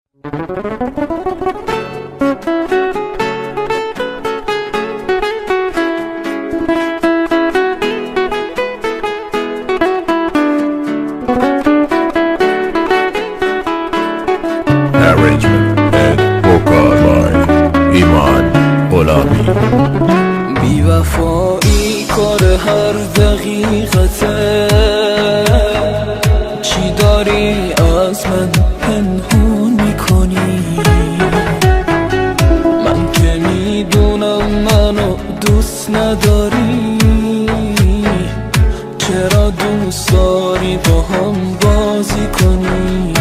Arrangement and vocal by ایمان غلامی. بی وفایی کار هر دقیقته، چی داری از من پنهون میکنی؟ من که میدونم منو دوست نداری، چرا دوست داری با هم بازی کنی؟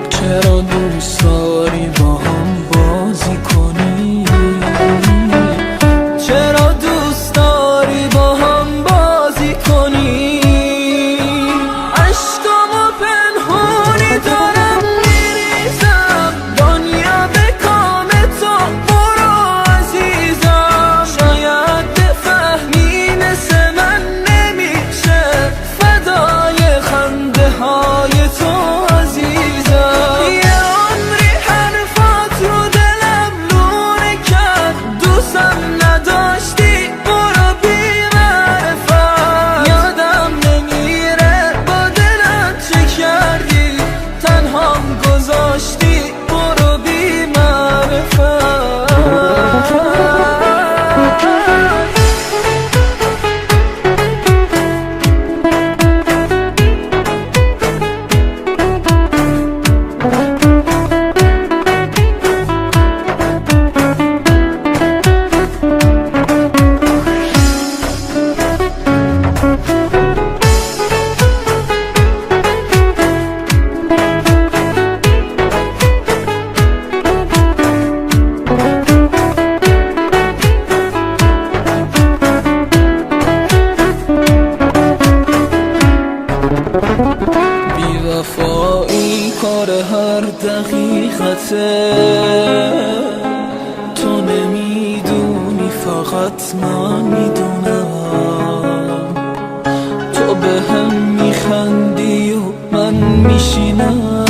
چرا دوست داری با هم بازی کنی؟ چرا دوست داری با هم بازی کنی؟ عشقامو پنهونی دارم میریزم، دنیا به کام تو برو عزیزم. شاید بفهمی مثل من نمیشه فدای خنده های تو عزیزم. یه عمری حرفات رو دلم لونه کرد، دوستم نداشتی برو بی معرفت. یادم نمیره با دلم چه کردی، تنهام گذاشتی برو بی معرفت. بی وفایی کار هر دقیقته، تو نمیدونی فقط من میدونم. تو به هم میخندی و من میشینم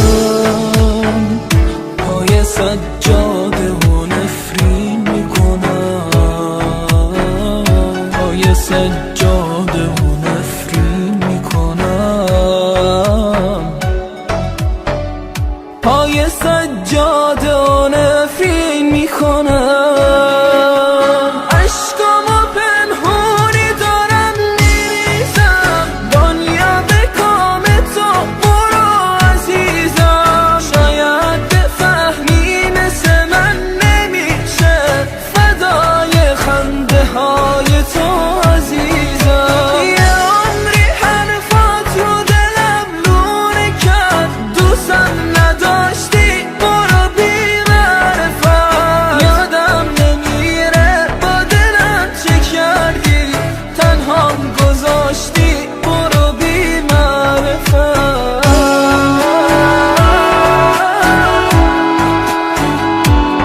پای سجاده و نفرین میکنم، پای سجاده و نفرین میکنم، پای سجاده و نفرین میکنم. عشقامو پنهونی دارم میریزم، دنیا به کام تو برو عزیزم. شاید بفهمی مثل من نمیشه فدای خنده های تو عزیزم. یه عمری حرفات رو دلم لونه کرد، دوستم نداشتی برو بی معرفت. یادم نمیره با دلم چه کردی، تنهام گذاشتی